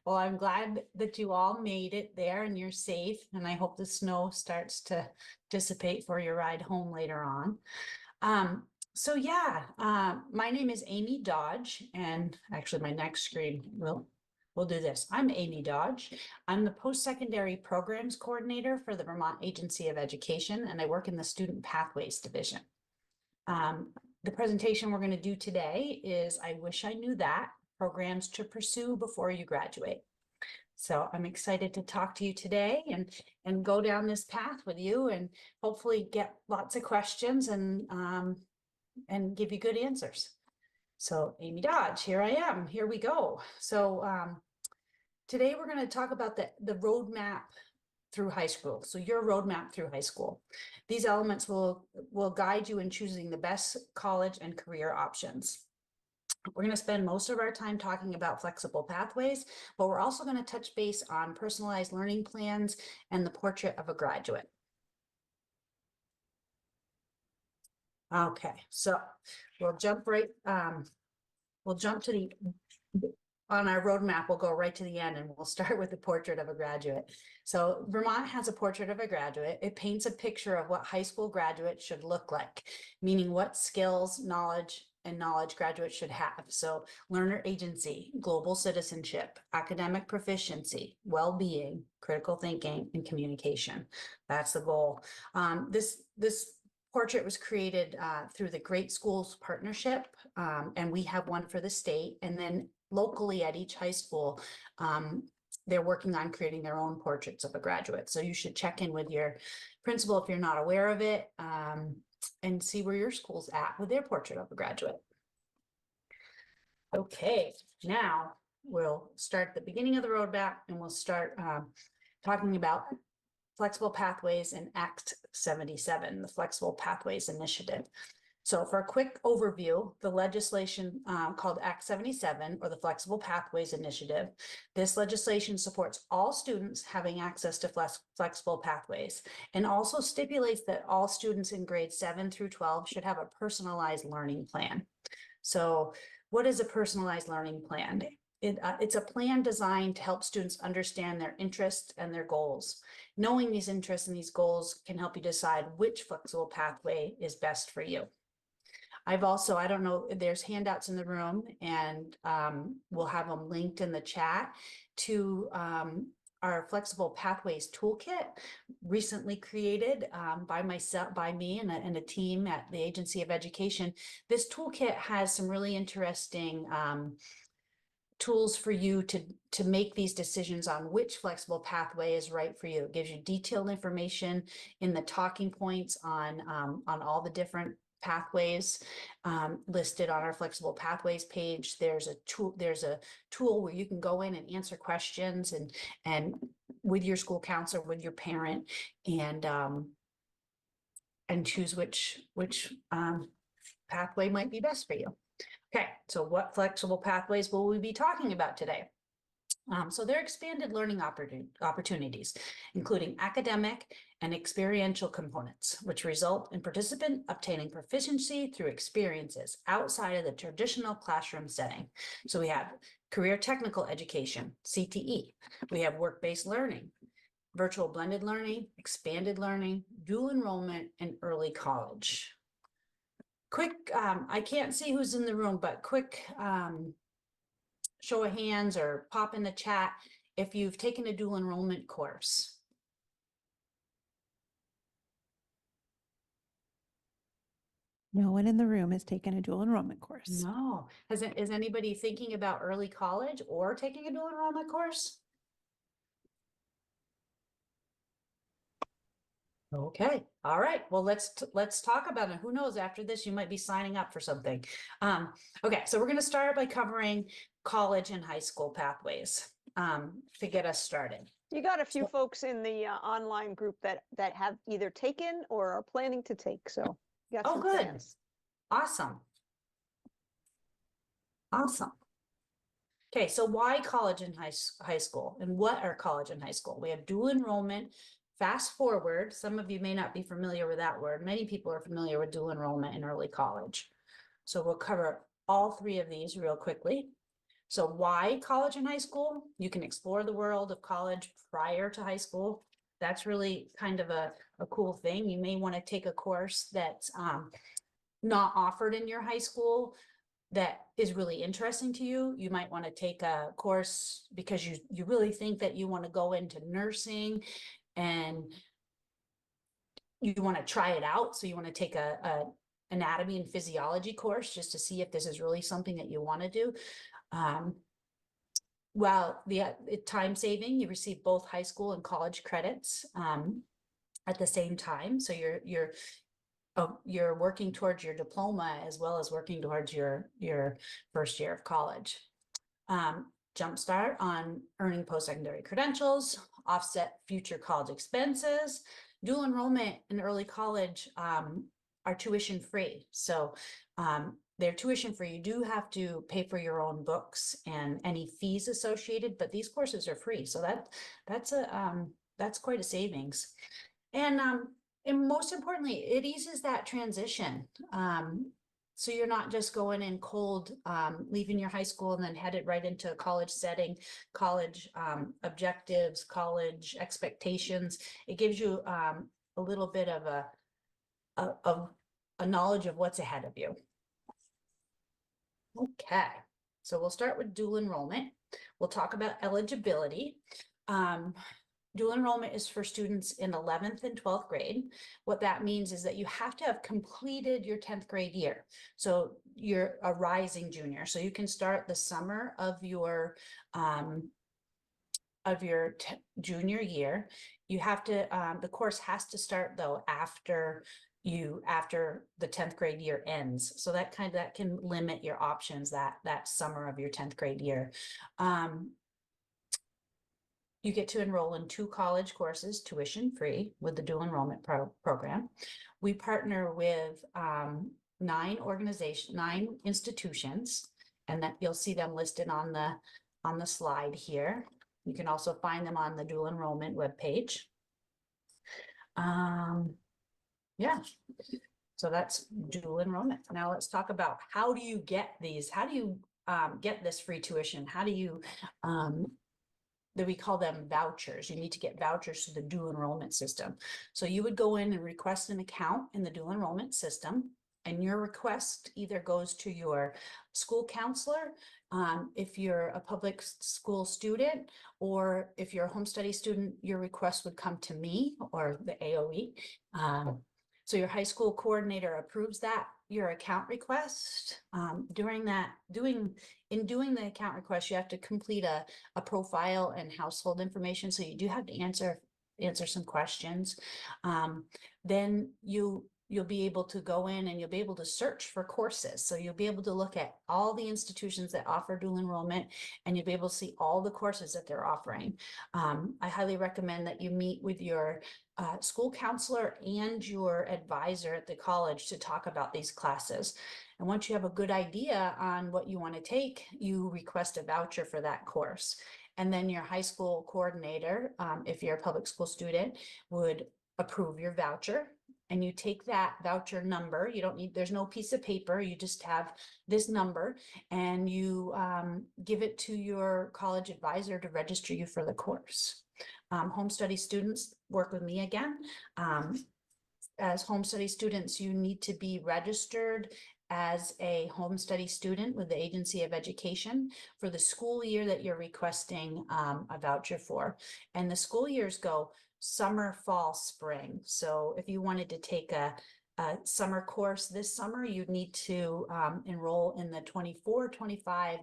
Well, I'm glad that you all made it there and you're safe, and I hope the snow starts to dissipate for your ride home later on. My name is Amy Dodge, and actually my next screen we'll do this. I'm Amy Dodge. I'm the post-secondary programs coordinator for the Vermont Agency of Education, and I work in the Student Pathways Division. The presentation we're going to do today is I Wish I Knew That, Programs to Pursue Before You Graduate. So I'm excited to talk to you today and go down this path with you and hopefully get lots of questions and give you good answers. So Amy Dodge, here I am, here we go. So today we're going to talk about the roadmap through high school. So your roadmap through high school. These elements will guide you in choosing the best college and career options. We're going to spend most of our time talking about flexible pathways, but we're also going to touch base on personalized learning plans and the portrait of a graduate. Okay, so we'll jump to on our roadmap, we'll go right to the end and we'll start with the portrait of a graduate. So Vermont has a portrait of a graduate. It paints a picture of what high school graduates should look like, meaning what skills, knowledge graduates should have. So learner agency, global citizenship, academic proficiency, well-being, critical thinking, and communication. That's the goal. This portrait was created through the Great Schools Partnership, and we have one for the state. And then locally at each high school, they're working on creating their own portraits of a graduate. So you should check in with your principal if you're not aware of it, and see where your school's at with their portrait of a graduate. Okay, now we'll start at the beginning of the roadmap and we'll start talking about flexible pathways in Act 77, the Flexible Pathways Initiative. So for a quick overview, the legislation called Act 77, or the Flexible Pathways Initiative, this legislation supports all students having access to flexible pathways, and also stipulates that all students in grades 7 through 12 should have a personalized learning plan. So what is a personalized learning plan? It's a plan designed to help students understand their interests and their goals. Knowing these interests and these goals can help you decide which flexible pathway is best for you. I don't know, there's handouts in the room, and we'll have them linked in the chat to our Flexible Pathways Toolkit, recently created by me and a team at the Agency of Education. This toolkit has some really interesting tools for you to make these decisions on which flexible pathway is right for you. It gives you detailed information in the talking points on all the different pathways listed on our flexible pathways page. There's a tool where you can go in and answer questions and with your school counselor, with your parent, and choose which pathway might be best for you. Okay, so what flexible pathways will we be talking about today? So they're expanded learning opportunities, including academic and experiential components, which result in participant obtaining proficiency through experiences outside of the traditional classroom setting. So we have career technical education, CTE. We have work-based learning, virtual blended learning, expanded learning, dual enrollment, and early college. Quick, I can't see who's in the room, but quick show of hands or pop in the chat if you've taken a dual enrollment course. No one in the room has taken a dual enrollment course. No. Is anybody thinking about early college or taking a dual enrollment course? Okay. All right. Well, let's talk about it. Who knows, after this, you might be signing up for something. Okay. So we're going to start by covering college and high school pathways to get us started. You got a few folks in the online group that have either taken or are planning to take. So you got some good. plans. Awesome. Awesome. Okay. So why college and high school, and what are college and high school? We have dual enrollment. Fast forward, some of you may not be familiar with that word. Many people are familiar with dual enrollment in early college. So we'll cover all three of these real quickly. So why college and high school? You can explore the world of college prior to high school. That's really kind of a cool thing. You may want to take a course that's not offered in your high school that is really interesting to you. You might want to take a course because you really think that you want to go into nursing and you want to try it out. So you want to take a anatomy and physiology course just to see if this is really something that you want to do. Well, the time saving, you receive both high school and college credits at the same time. So you're working towards your diploma as well as working towards your first year of college. Jumpstart on earning post-secondary credentials, offset future college expenses. Dual enrollment in early college are tuition free. So they're tuition free. You do have to pay for your own books and any fees associated, but these courses are free. So that's quite a savings. And most importantly, it eases that transition. So you're not just going in cold, leaving your high school and then headed right into a college setting, college objectives, college expectations. It gives you a little bit of a knowledge of what's ahead of you. Okay, so we'll start with dual enrollment. We'll talk about eligibility. Dual enrollment is for students in 11th and 12th grade. What that means is that you have to have completed your 10th grade year. So you're a rising junior. So you can start the summer of your junior year. You have to, the course has to start though after the 10th grade year ends. So that can limit your options that summer of your 10th grade year. You get to enroll in 2 college courses, tuition free, with the dual enrollment program. We partner with 9 institutions, and that you'll see them listed on the slide here. You can also find them on the dual enrollment webpage. Yeah, so that's dual enrollment. Now let's talk about how do you get these? How do you get this free tuition? How do you we call them vouchers. You need to get vouchers to the dual enrollment system. So you would go in and request an account in the dual enrollment system, and your request either goes to your school counselor, if you're a public school student, or if you're a home study student, your request would come to me or the AOE. So your high school coordinator approves your account request. Doing the account request, you have to complete a profile and household information. So you do have to answer some questions. Then you'll be able to go in and you'll be able to search for courses. So you'll be able to look at all the institutions that offer dual enrollment, and you'll be able to see all the courses that they're offering. I highly recommend that you meet with your school counselor and your advisor at the college to talk about these classes. And once you have a good idea on what you want to take, you request a voucher for that course. And then your high school coordinator, if you're a public school student, would approve your voucher. And you take that voucher number. There's no piece of paper. You just have this number, and you give it to your college advisor to register you for the course. Home study students work with me again. As home study students, you need to be registered as a home study student with the Agency of Education for the school year that you're requesting a voucher for. And the school years go summer, fall, spring. So if you wanted to take a summer course this summer, you'd need to enroll in the 24-25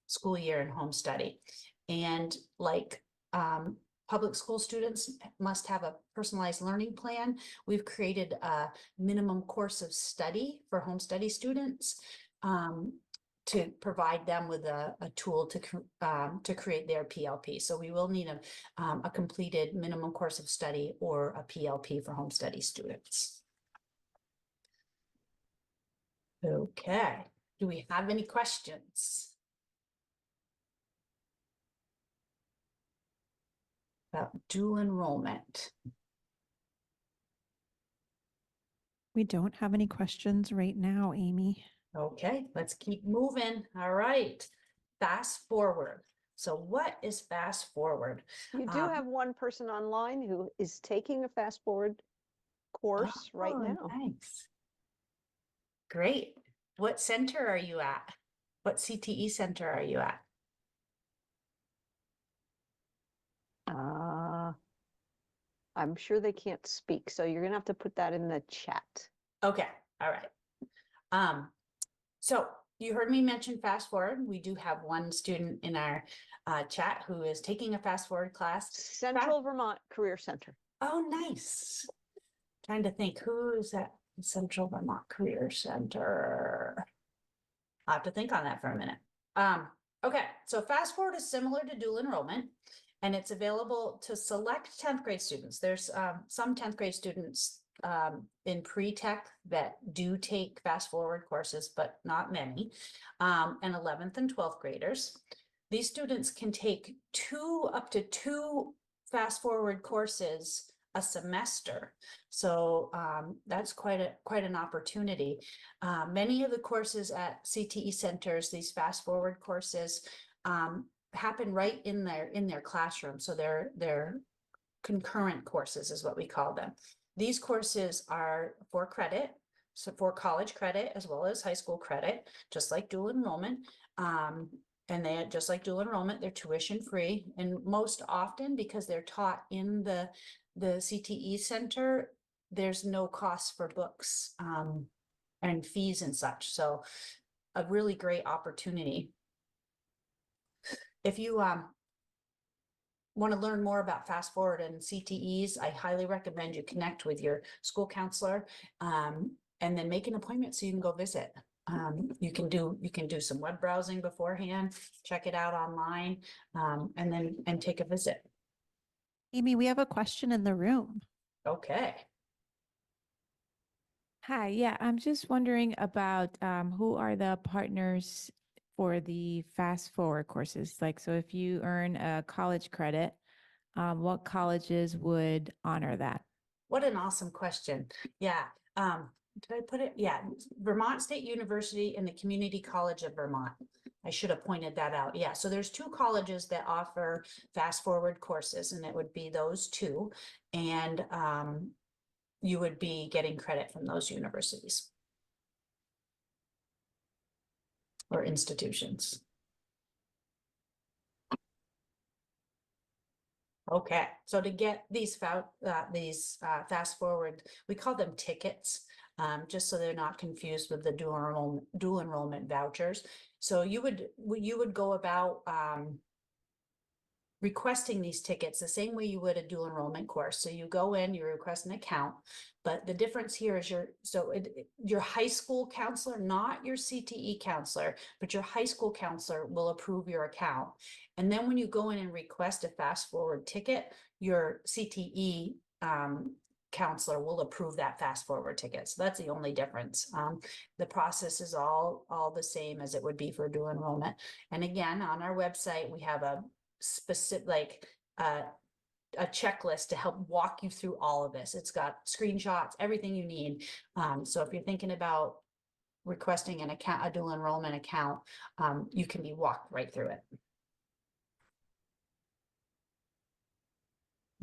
school year in home study. And like public school students must have a personalized learning plan, we've created a minimum course of study for home study students to provide them with a tool to create their PLP. So we will need a completed minimum course of study or a PLP for home study students. Okay, do we have any questions about dual enrollment? We don't have any questions right now, Amy. Okay, let's keep moving. All right. Fast forward. So what is fast forward? You do have one person online who is taking a fast forward course right Oh, now. nice. Great. What center are you at? What CTE center are you at? I'm sure they can't speak, so you're gonna have to put that in the chat. Okay, all right. So you heard me mention fast forward. We do have one student in our chat who is taking a fast forward class. Central Vermont Career Center. Oh, nice. Trying to think, who is at Central Vermont Career Center? I'll have to think on that for a minute. Okay, so fast forward is similar to dual enrollment, and it's available to select 10th grade students. There's some 10th grade students in pre-tech that do take fast forward courses, but not many, and 11th and 12th graders. These students can take up to two fast forward courses a semester. So that's quite an opportunity. Many of the courses at CTE centers, these fast forward courses, happen right in their classroom. So they're concurrent courses is what we call them. These courses are for credit, so for college credit as well as high school credit, just like dual enrollment. And they, just like dual enrollment, they're tuition free. And most often, because they're taught in the CTE center, there's no cost for books and fees and such. So a really great opportunity. If you want to learn more about fast forward and CTEs, I highly recommend you connect with your school counselor and then make an appointment so you can go visit. You can do some web browsing beforehand, check it out online, and take a visit. Amy, we have a question in the room. Okay. Hi, yeah, I'm just wondering about who are the partners for the fast forward courses? Like, so if you earn a college credit, what colleges would honor that? What an awesome question. Yeah. Did I put it? Yeah. Vermont State University and the Community College of Vermont. I should have pointed that out. Yeah. So there's two colleges that offer fast forward courses, and it would be those two. And you would be getting credit from those universities or institutions. Okay, so to get these fast forward, we call them tickets, just so they're not confused with the dual enrollment vouchers. So you would go about requesting these tickets the same way you would a dual enrollment course. So you go in, you request an account, but the difference here is your high school counselor, not your CTE counselor, but your high school counselor will approve your account. And then when you go in and request a fast forward ticket, your CTE counselor will approve that fast forward ticket. So that's the only difference. The process is all the same as it would be for dual enrollment. And again, on our website, we have a specific a checklist to help walk you through all of this. It's got screenshots, everything you need. So if you're thinking about requesting an account, a dual enrollment account, you can be walked right through it.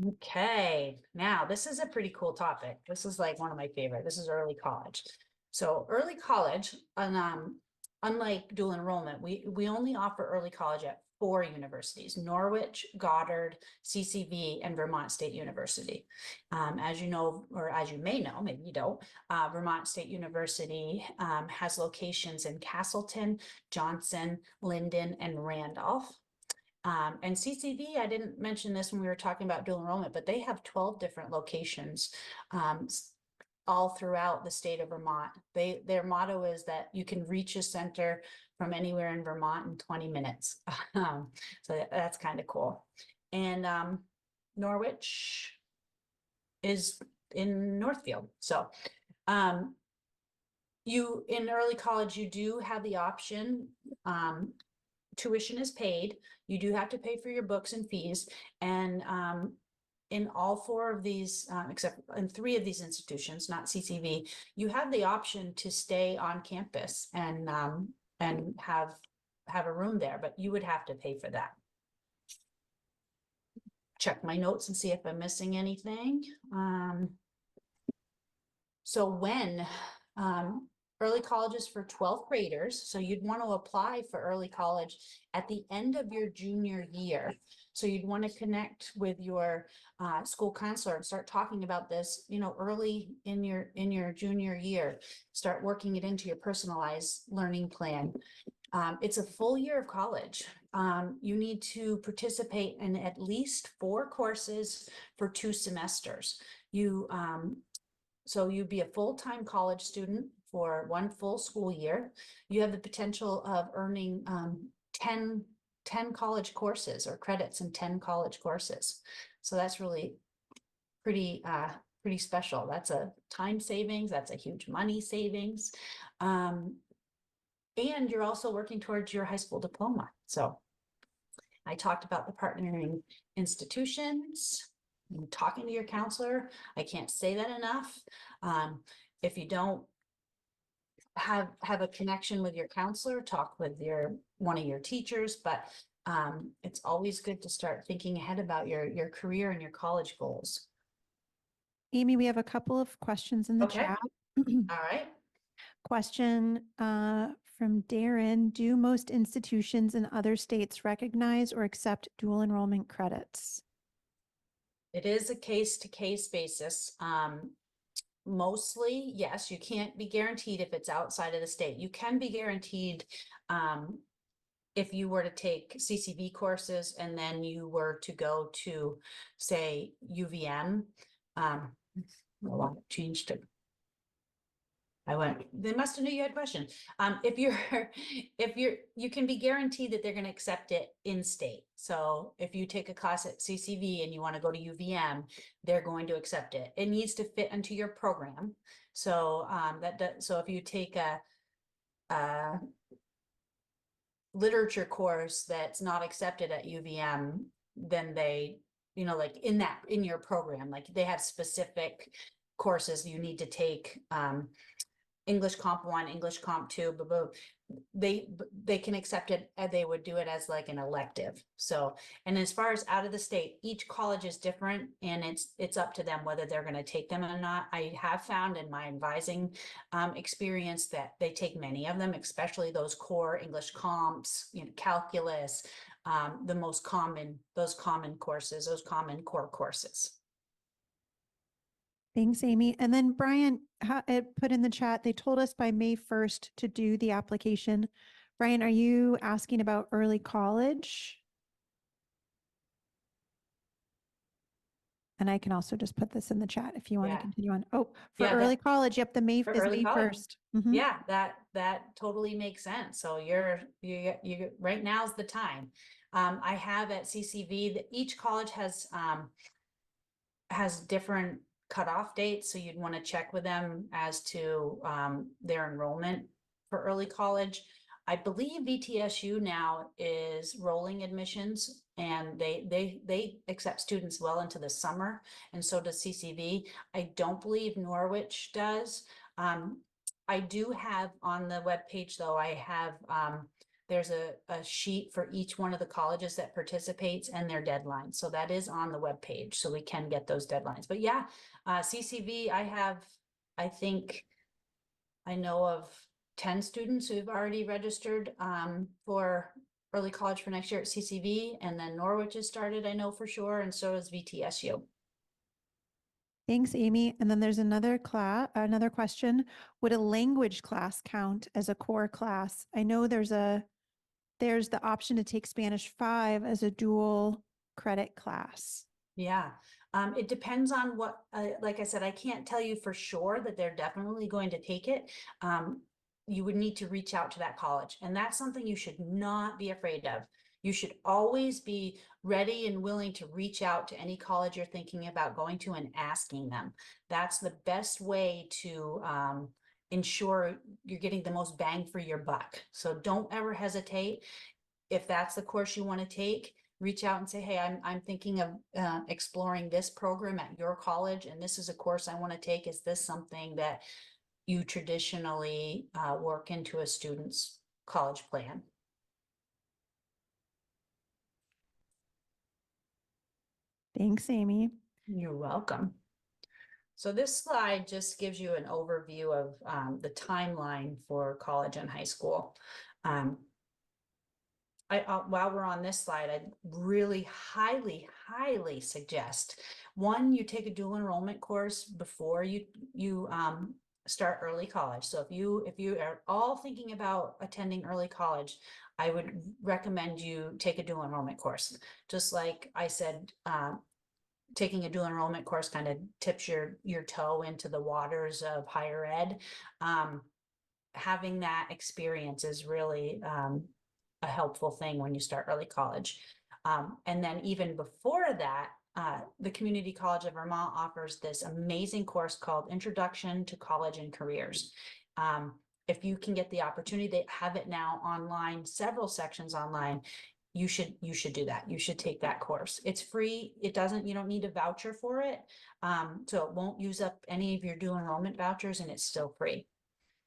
Okay, now this is a pretty cool topic. This is like one of my favorite. This is early college. So early college, and unlike dual enrollment, we only offer early college at 4 universities: Norwich, Goddard, CCV, and Vermont State University. As you know, or as you may know, maybe you don't, Vermont State University has locations in Castleton, Johnson, Linden, and Randolph. And CCV, I didn't mention this when we were talking about dual enrollment, but they have 12 different locations all throughout the state of Vermont. Their motto is that you can reach a center from anywhere in Vermont in 20 minutes. So that's kind of cool. And Norwich is in Northfield. So you in early college, you do have the option. Tuition is paid. You do have to pay for your books and fees. And in all four of these, except in three of these institutions, not CCV, you have the option to stay on campus and have a room there, but you would have to pay for that. Check my notes and see if I'm missing anything. So when early college is for 12th graders, so you'd want to apply for early college at the end of your junior year. So you'd want to connect with your school counselor and start talking about this, you know, early in your junior year. Start working it into your personalized learning plan. It's a full year of college. You need to participate in at least 4 courses for 2 semesters. So you'd be a full-time college student for 1 full school year. You have the potential of earning 10 college courses or credits in 10 college courses. So that's really pretty special. That's a time savings. That's a huge money savings. And you're also working towards your high school diploma. So I talked about the partnering institutions and talking to your counselor. I can't say that enough. If you don't have a connection with your counselor, talk with one of your teachers, but it's always good to start thinking ahead about your career and your college goals. Amy, we have a couple of questions in the Okay. chat. All right. Question from Darren. Do most institutions in other states recognize or accept dual enrollment credits? It is a case-to-case basis. Mostly, yes, you can't be guaranteed if it's outside of the state. You can be guaranteed if you were to take CCV courses and then you were to go to, say, UVM. Well, I changed it. They must have knew you had a question. You can be guaranteed that they're going to accept it in state. So if you take a class at CCV and you want to go to UVM, they're going to accept it. It needs to fit into your program. So so if you take a literature course that's not accepted at UVM, then they, you know, like in your program, like they have specific courses you need to take. English Comp 1, English Comp 2, blah, blah. They can accept it, and they would do it as like an elective. So, and as far as out of the state, each college is different, and it's up to them whether they're going to take them or not. I have found in my advising experience that they take many of them, especially those core English comps, you know, calculus, the most common, those common courses, those common core courses. Thanks, Amy. And then Brian put in the chat, they told us by May 1st to do the application. Brian, are you asking about early college? And I can also just put this in the chat if you want to continue on. Oh, for early college, yep, the May is May 1st. Yeah, that totally makes sense. So you're right now's the time. I have at CCV that each college has different cutoff dates, so you'd want to check with them as to their enrollment for early college. I believe VTSU now is rolling admissions, and they accept students well into the summer, and so does CCV. I don't believe Norwich does. I do have on the webpage, though, I have there's a sheet for each one of the colleges that participates and their deadlines. So that is on the webpage, so we can get those deadlines. But yeah, CCV, I think I know of 10 students who've already registered for early college for next year at CCV, and then Norwich has started, I know for sure, and so is VTSU. Thanks, Amy. And then there's another question. Would a language class count as a core class? I know there's the option to take Spanish 5 as a dual credit class. Yeah, it depends on what, like I said, I can't tell you for sure that they're definitely going to take it. You would need to reach out to that college, and that's something you should not be afraid of. You should always be ready and willing to reach out to any college you're thinking about going to and asking them. That's the best way to ensure you're getting the most bang for your buck. So don't ever hesitate. If that's the course you want to take, reach out and say, hey, I'm thinking of exploring this program at your college, and this is a course I want to take. Is this something that you traditionally work into a student's college plan? Thanks, Amy. You're welcome. So this slide just gives you an overview of the timeline for college and high school. While we're on this slide, I'd really highly suggest, one, you take a dual enrollment course before you start early college. So if you are all thinking about attending early college, I would recommend you take a dual enrollment course. Just like I said, taking a dual enrollment course kind of tips your toe into the waters of higher ed. Having that experience is really a helpful thing when you start early college. And then even before that, the Community College of Vermont offers this amazing course called Introduction to College and Careers. If you can get the opportunity, they have it now online, several sections online. You should do that. You should take that course. It's free. You don't need a voucher for it. So it won't use up any of your dual enrollment vouchers, and it's still free.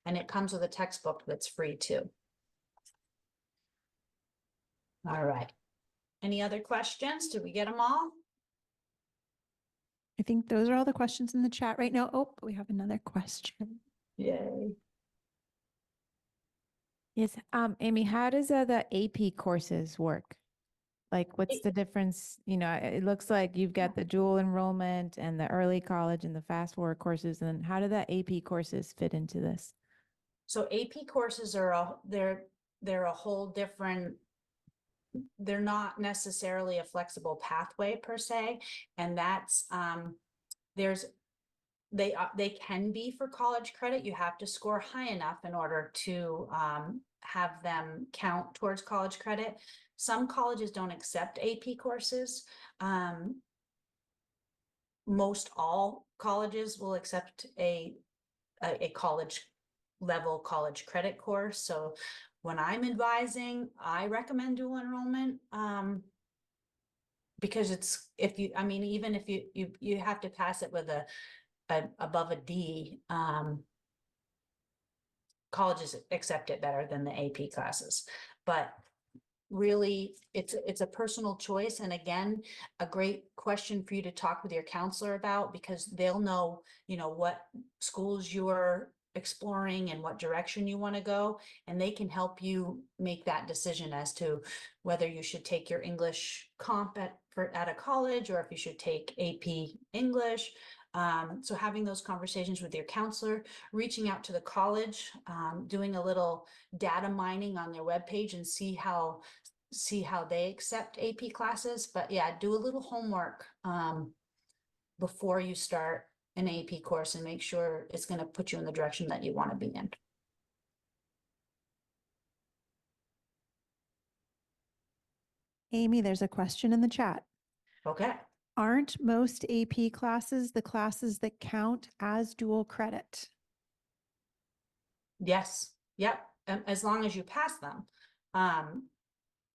And it comes with a textbook that's free too. All right. Any other questions? Did we get them all? I think those are all the questions in the chat right now. Oh, we have another question. Yay. Yes, Amy, how does the AP courses work? Like, what's the difference? You know, it looks like you've got the dual enrollment and the early college and the fast forward courses. And how do the AP courses fit into this? So AP courses are they're a whole different. They're not necessarily a flexible pathway per se, and that's they can be for college credit. You have to score high enough in order to have them count towards college credit. Some colleges don't accept AP courses. Most all colleges will accept a college level college credit course. So when I'm advising, I recommend dual enrollment because even if you have to pass it with a above a D, colleges accept it better than the AP classes. But really, it's a personal choice. And again, a great question for you to talk with your counselor about, because they'll know, what schools you're exploring and what direction you want to go, and they can help you make that decision as to whether you should take your English comp at a college, or if you should take AP English. So having those conversations with your counselor, reaching out to the college, doing a little data mining on their webpage and see how they accept AP classes. But yeah, do a little homework before you start an AP course and make sure it's going to put you in the direction that you want to be in. Amy, there's a question in the chat. Okay. Aren't most AP classes the classes that count as dual credit? Yes. Yep. As long as you pass them.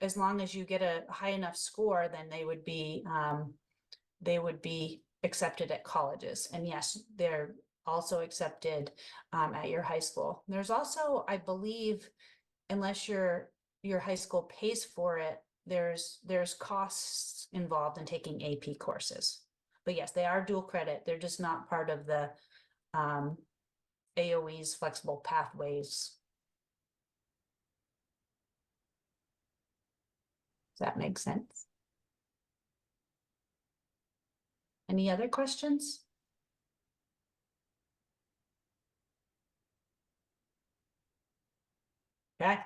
As long as you get a high enough score, then they would be accepted at colleges. And yes, they're also accepted at your high school. There's also, I believe, unless your high school pays for it, there's costs involved in taking AP courses. But yes, they are dual credit. They're just not part of the AOE's flexible pathways. Does that make sense? Any other questions? Okay,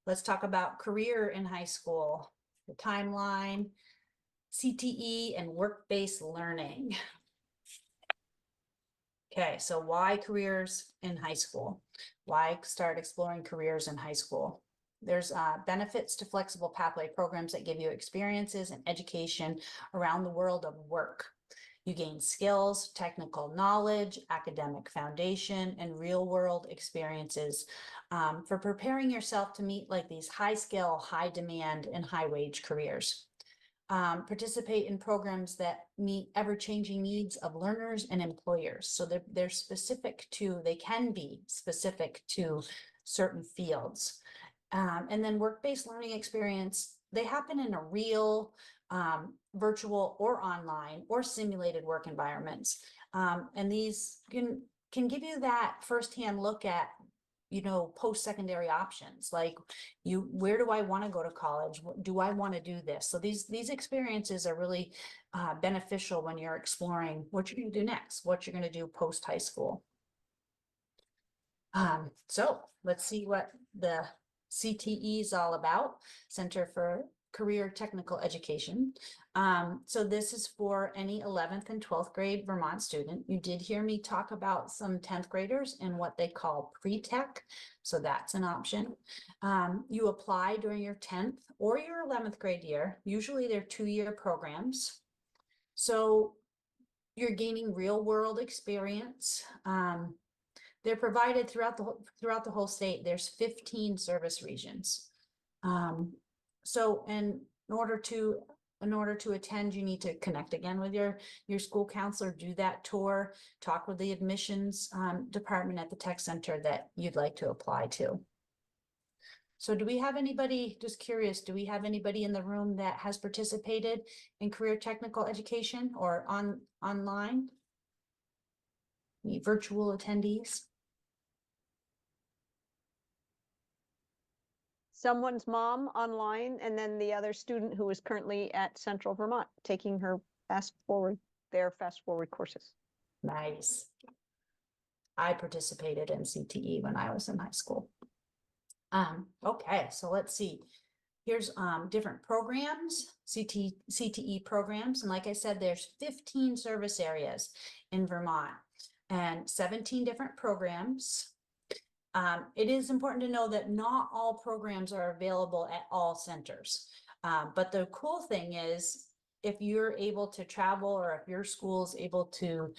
let's talk about career in high school, the timeline, CTE, and work-based learning. Okay, so why careers in high school? Why start exploring careers in high school? There's benefits to flexible pathway programs that give you experiences and education around the world of work. You gain skills, technical knowledge, academic foundation, and real world experiences for preparing yourself to meet like these high skill, high demand, and high wage careers. participate in programs that meet ever-changing needs of learners and employers. So they're specific to, they can be specific to certain fields. And then work-based learning experience, they happen in a real, virtual or online or simulated work environments. And these can give you that firsthand look at, you know, post-secondary options, like where do I want to go to college? Do I want to do this? So these experiences are really beneficial when you're exploring what you're going to do next, what you're going to do post high school. So let's see what the CTE is all about, Center for Career Technical Education. So this is for any 11th and 12th grade Vermont student. You did hear me talk about some 10th graders and what they call pre-tech. So that's an option. You apply during your 10th or your 11th grade year. Usually they're 2-year programs. So you're gaining real world experience. They're provided throughout the whole state. There's 15 service regions. So in order to attend, you need to connect again with your school counselor, do that tour, talk with the admissions department at the tech center that you'd like to apply to. So do we have anybody, just curious, do we have anybody in the room that has participated in career technical education or online? Any virtual attendees? Someone's mom online, and then the other student who is currently at Central Vermont taking her fast forward courses. Nice. I participated in CTE when I was in high school. Okay, so let's see. Here's different programs, CTE programs. And like I said, there's 15 service areas in Vermont and 17 different programs. It is important to know that not all programs are available at all centers. But the cool thing is, if you're able to travel or if your school is able to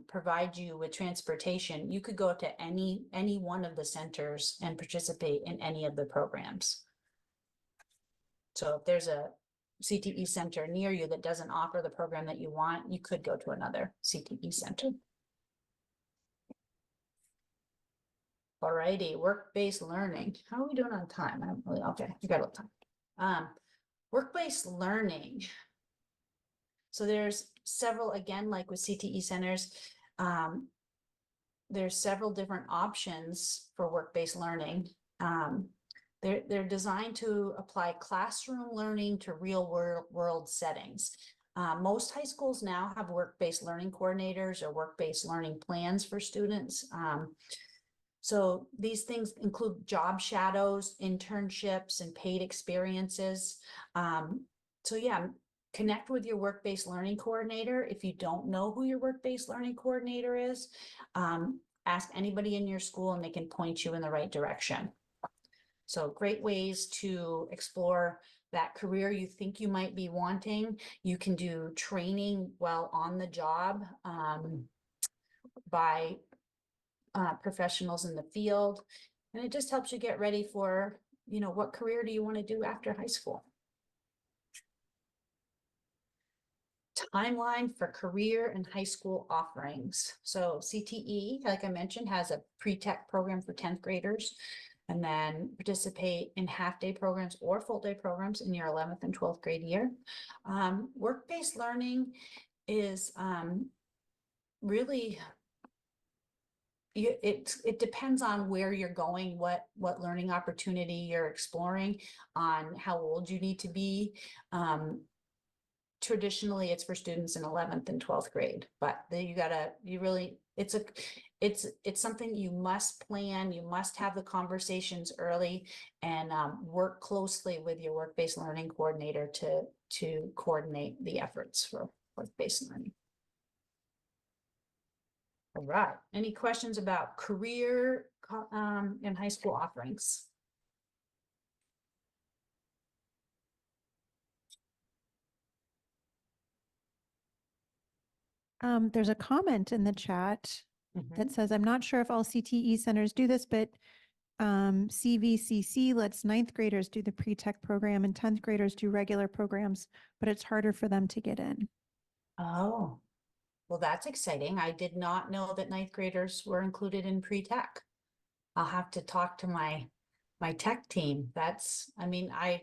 provide you with transportation, you could go to any one of the centers and participate in any of the programs. So if there's a CTE center near you that doesn't offer the program that you want, you could go to another CTE center. Alrighty, work-based learning. How are we doing on time? I don't really, okay, we got a little time. Work-based learning. So there's several, again, like with CTE centers, there's several different options for work-based learning. They're designed to apply classroom learning to real world settings. Most high schools now have work-based learning coordinators or work-based learning plans for students. So these things include job shadows, internships, and paid experiences. So yeah, connect with your work-based learning coordinator. If you don't know who your work-based learning coordinator is, ask anybody in your school and they can point you in the right direction. So great ways to explore that career you think you might be wanting. You can do training while on the job by professionals in the field, and it just helps you get ready for, you know, what career do you want to do after high school. Timeline for career and high school offerings. So CTE, like I mentioned, has a pre-tech program for 10th graders, and then participate in half-day programs or full-day programs in your 11th and 12th grade year. Work-based learning is really, it depends on where you're going, what learning opportunity you're exploring, on how old you need to be. Traditionally, it's for students in 11th and 12th grade, but it's something you must plan. You must have the conversations early and work closely with your work-based learning coordinator to coordinate the efforts for work-based learning. All right, any questions about career and high school offerings? There's a comment in the chat that says, I'm not sure if all CTE centers do this, but CVCC lets ninth graders do the pre-tech program and 10th graders do regular programs, but it's harder for them to get in. Oh, well, that's exciting. I did not know that ninth graders were included in pre-tech. I'll have to talk to my tech team. I mean, I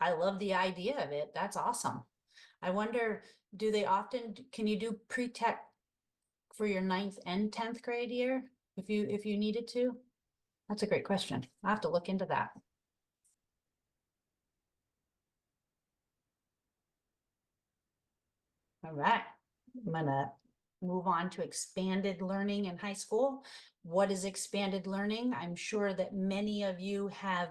love the idea of it. That's awesome. I wonder, can you do pre-tech for your 9th and 10th grade year if you needed to? That's a great question. I'll have to look into that. All right, I'm gonna move on to expanded learning in high school. What is expanded learning? I'm sure that many of you have,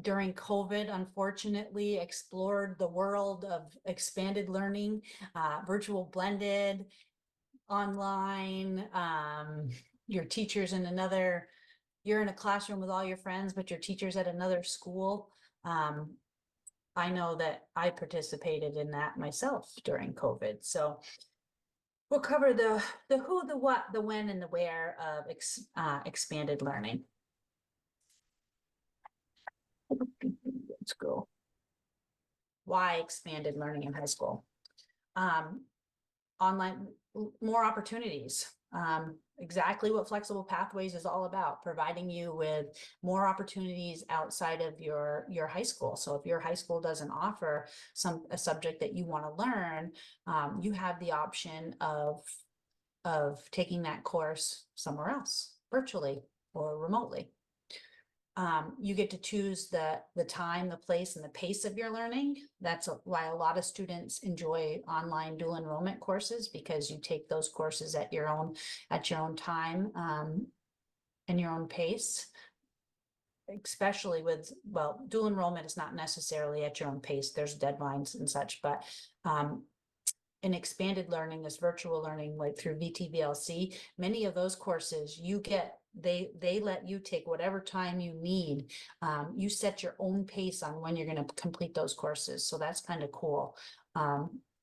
during COVID, unfortunately, explored the world of expanded learning, virtual blended, online, your teachers in you're in a classroom with all your friends, but your teacher's at another school. I know that I participated in that myself during COVID. So we'll cover the who, the what, the when, and the where of expanded learning. Let's go. Why expanded learning in high school? Online, more opportunities. Exactly what Flexible Pathways is all about, providing you with more opportunities outside of your high school. So if your high school doesn't offer a subject that you want to learn, you have the option of taking that course somewhere else, virtually or remotely. You get to choose the time, the place, and the pace of your learning. That's why a lot of students enjoy online dual enrollment courses, because you take those courses at your own time and your own pace. Especially with, well, dual enrollment is not necessarily at your own pace. There's deadlines and such, but in expanded learning, this virtual learning, like through VTVLC, many of those courses they let you take whatever time you need. You set your own pace on when you're going to complete those courses. So that's kind of cool.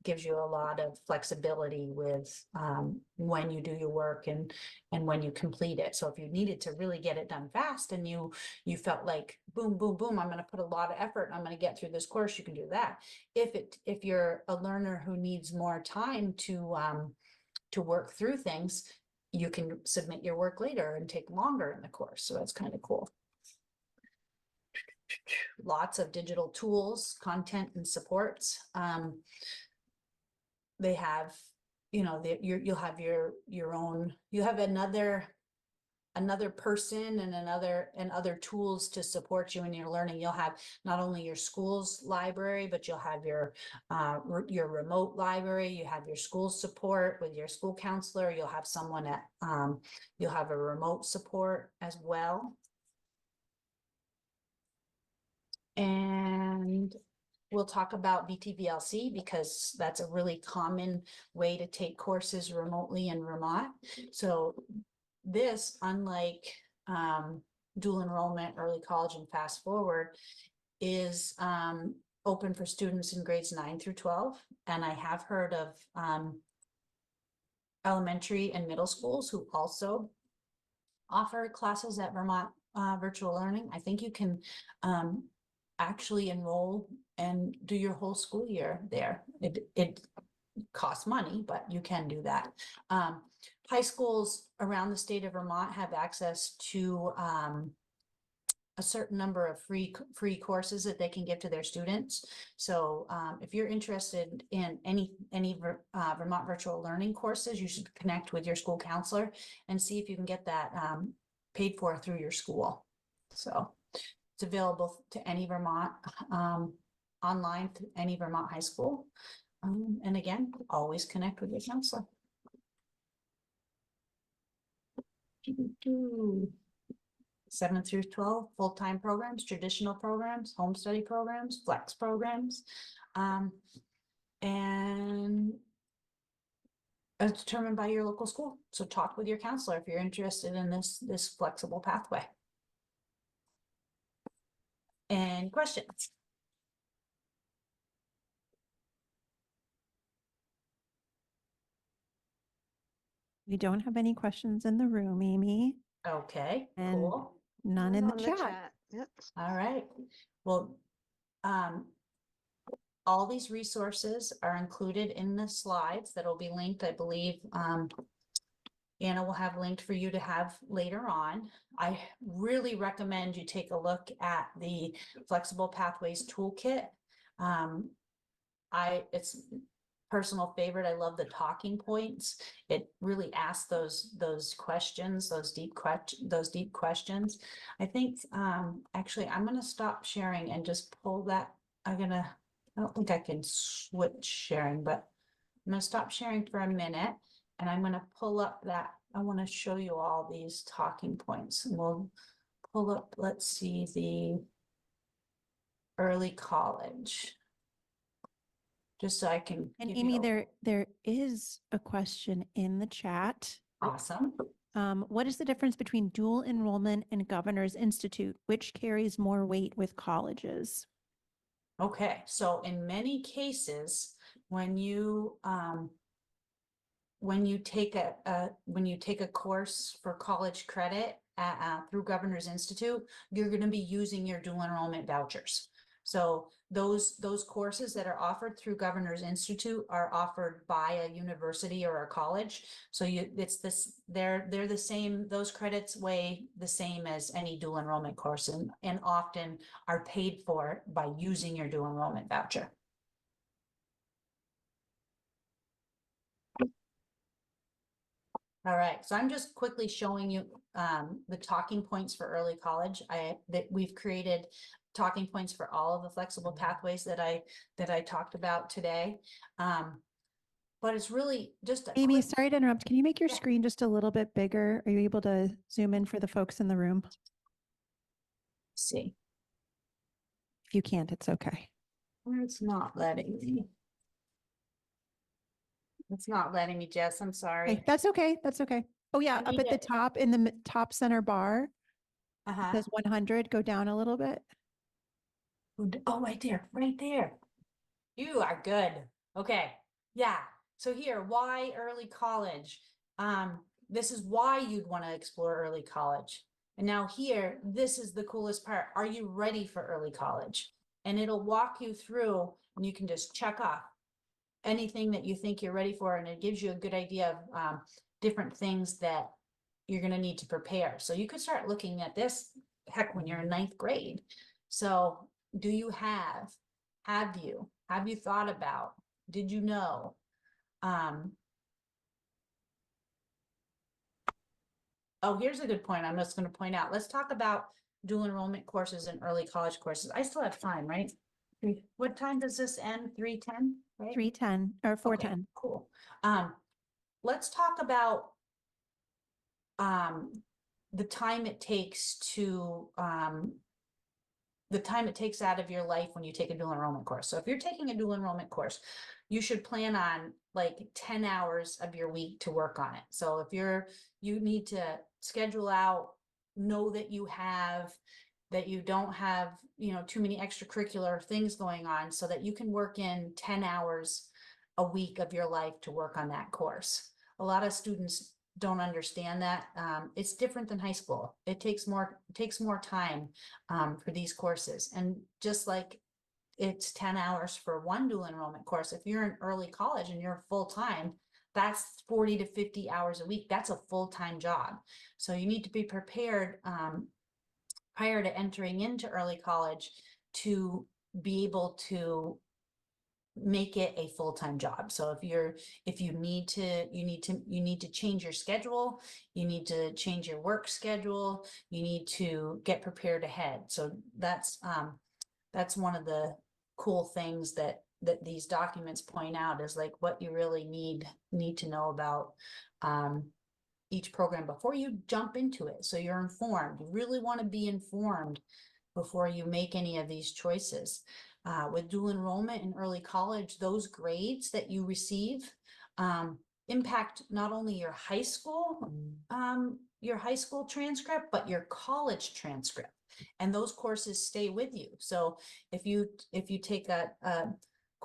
Gives you a lot of flexibility with when you do your work and when you complete it. So if you needed to really get it done fast and you felt like boom, boom, boom, I'm going to put a lot of effort and I'm going to get through this course, you can do that. If you're a learner who needs more time to work through things, you can submit your work later and take longer in the course. So that's kind of cool. Lots of digital tools, content, and supports. They have, you'll have your own, you have another person and other tools to support you in your learning. You'll have not only your school's library, but you'll have your remote library. You have your school support with your school counselor. You'll have someone you'll have a remote support as well. And we'll talk about VTVLC because that's a really common way to take courses remotely in Vermont. So this, unlike dual enrollment, early college, and fast forward, is open for students in grades 9 through 12. And I have heard of elementary and middle schools who also offer classes at Vermont Virtual Learning. I think you can actually enroll and do your whole school year there. It costs money, but you can do that. High schools around the state of Vermont have access to a certain number of free courses that they can give to their students. So if you're interested in any Vermont virtual learning courses, you should connect with your school counselor and see if you can get that paid for through your school. So it's available to any Vermont online to any Vermont high school. And again, always connect with your counselor. 7 through 12 full-time programs, traditional programs, home study programs, flex programs, and it's determined by your local school. So talk with your counselor if you're interested in this flexible pathway. Any questions? We don't have any questions in the room, Amy. Okay, And cool. none in the On chat. Yep. All right. Well, all these resources are included in the slides that'll be linked, I believe. Anna will have linked for you to have later on. I really recommend you take a look at the Flexible Pathways Toolkit. It's personal favorite. I love the talking points. It really asks those questions, those deep questions. I think actually I'm gonna stop sharing and just pull that. I don't think I can switch sharing, but I'm gonna stop sharing for a minute and I'm gonna pull up that. I want to show you all these talking points. And we'll pull up, let's see, the early college. Just so I can. And give Amy, you there is a question in the chat. Awesome. What is the difference between dual enrollment and Governor's Institute? Which carries more weight with colleges? Okay, so in many cases, when you take a course for college credit through Governor's Institute, you're going to be using your dual enrollment vouchers. So those courses that are offered through Governor's Institute are offered by a university or a college. So they're the same, those credits weigh the same as any dual enrollment course and often are paid for by using your dual enrollment voucher. All right, so I'm just quickly showing you the talking points for early college. That we've created talking points for all of the flexible pathways that I talked about today. But it's really just a Amy, quick. sorry to interrupt. Can you make your Yeah. screen just a little bit bigger? Are you able to zoom in for the folks in the room? See, If you can't, it's okay. it's not letting me. It's not letting me, Jess. I'm sorry. Okay, that's okay. That's okay. Oh yeah, I up need at the to- top in the top center bar, it Uh-huh. says 100, go down a little bit. Oh, right there. You are good. Okay. Yeah. So here, why early college? This is why you'd want to explore early college. And now here, this is the coolest part. Are you ready for early college? And it'll walk you through and you can just check off anything that you think you're ready for. And it gives you a good idea of different things that you're going to need to prepare. So you could start looking at this, heck, when you're in 9th grade. So do you have you thought about, did you know? Oh, here's a good point. I'm just going to point out, let's talk about dual enrollment courses and early college courses. I still have time, right? What time does this end? 3:10, right? 310 or Okay, 410. cool. Let's talk about the time it takes out of your life when you take a dual enrollment course. So if you're taking a dual enrollment course, you should plan on like 10 hours of your week to work on it. So if you need to schedule out, know that you don't have, too many extracurricular things going on so that you can work in 10 hours a week of your life to work on that course. A lot of students don't understand that. It's different than high school. It takes more time for these courses. And just like it's 10 hours for one dual enrollment course, if you're in early college and you're full-time, that's 40 to 50 hours a week. That's a full-time job. So you need to be prepared prior to entering into early college to be able to make it a full-time job. So if you need to change your schedule, you need to change your work schedule, you need to get prepared ahead. So that's one of the cool things that these documents point out is like what you really need to know about each program before you jump into it. So you're informed. You really want to be informed before you make any of these choices. With dual enrollment in early college, those grades that you receive impact not only your high school transcript, but your college transcript. And those courses stay with you. So if you take a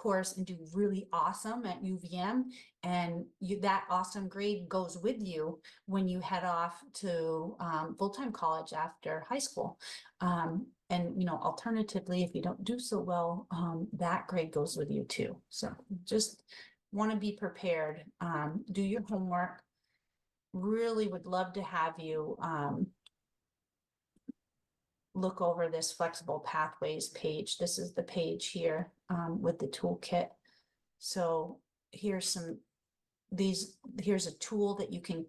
course and do really awesome at UVM, and that awesome grade goes with you when you head off to full-time college after high school. And alternatively, if you don't do so well, that grade goes with you too. So just want to be prepared. Do your homework. Really would love to have you look over this flexible pathways page. This is the page here with the toolkit. So here's a tool that you can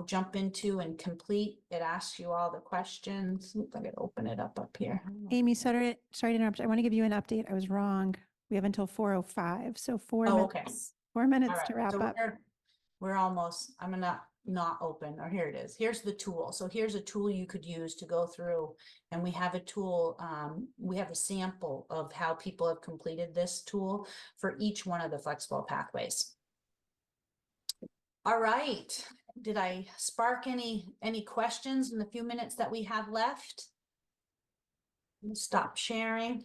jump into and complete. It asks you all the questions. Oops, I gotta open it up here. Amy, sorry to interrupt. I want to give you an update. I was wrong. We have until 4:05, so 4 Oh, minutes. okay. 4 minutes All to right, wrap so up. we're almost, I'm gonna not open, or here it is. Here's the tool. So here's a tool you could use to go through, and we have a tool, we have a sample of how people have completed this tool for each one of the flexible pathways. All right, did I spark any questions in the few minutes that we have left? Stop sharing.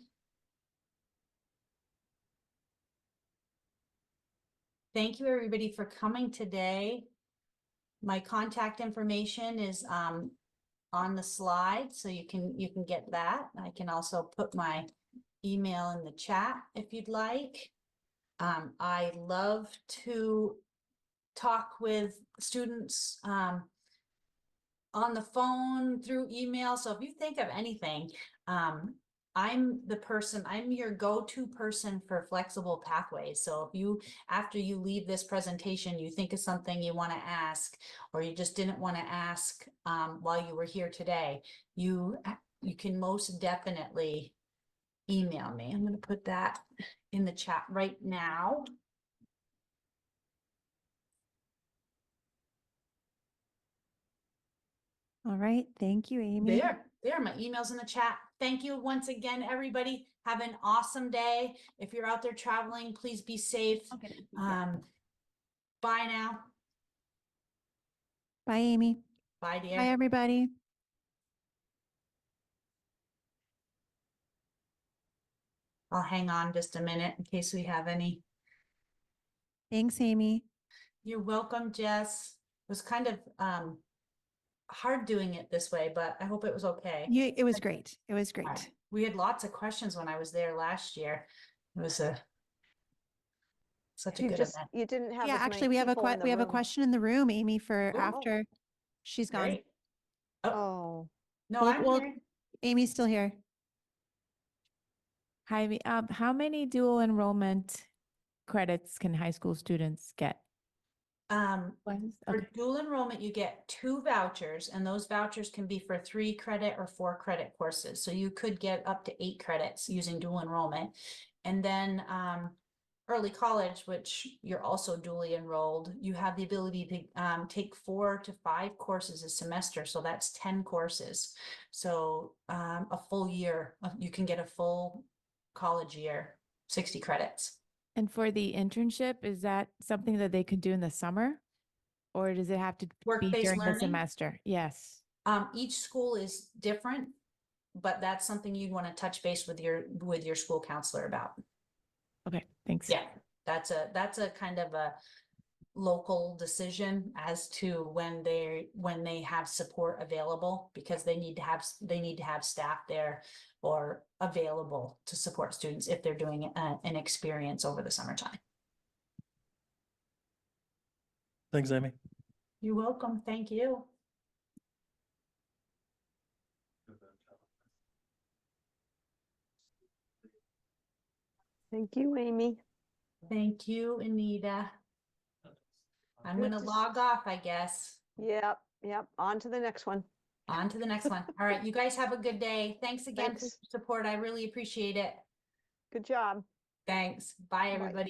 Thank you, everybody, for coming today. My contact information is on the slide, so you can get that. I can also put my email in the chat if you'd like. I love to talk with students on the phone, through email. So if you think of anything, I'm your go-to person for flexible pathways. So if after you leave this presentation, you think of something you want to ask, or you just didn't want to ask while you were here today, you can most definitely email me. I'm going to put that in the chat right now. All right. Thank you, Amy. There, my email's in the chat. Thank you once again, everybody. Have an awesome day. If you're out there traveling, please be safe. Bye now. Bye, Amy. Bye, dear. Bye, everybody. I'll hang on just a minute in case we have any. Thanks, Amy. You're welcome, Jess. It was kind of hard doing it this way, but I hope it was okay. It was great. It was great. Right. We had lots of questions when I was there last year. It was such a good event. You didn't have Yeah, as actually, many we have people in the a room. question in the room, Amy, for Oh, after she's gone. Great. Oh, No, Well, I'm here. Amy's still here. Hi, how many dual enrollment credits can high school students get? For dual enrollment, you get 2 vouchers, and those vouchers can be for 3 credit or 4 credit courses. So you could get up to 8 credits using dual enrollment. And then early college, which you're also dually enrolled, you have the ability to take 4 to 5 courses a semester. So that's 10 courses. So a full year, you can get a full college year, 60 credits. And for the internship, is that something that they could do in the summer? Or does it have to be Work-based during the learning? semester? Yes. Each school is different, but that's something you'd want to touch base with your school counselor about. Okay, thanks. Yeah, that's a kind of a local decision as to when they have support available, because they need to have staff there or available to support students if they're doing an experience over the summertime. Thanks, Amy. You're welcome. Thank you. thank you, Amy. Thank you, Anita. I'm Good gonna to log off, I guess. Yep. On to the next one. On to the next one. All right, you guys have a good day. Thanks again for Thanks. your support. I really appreciate it. Good job. Thanks. Bye, Bye. everybody.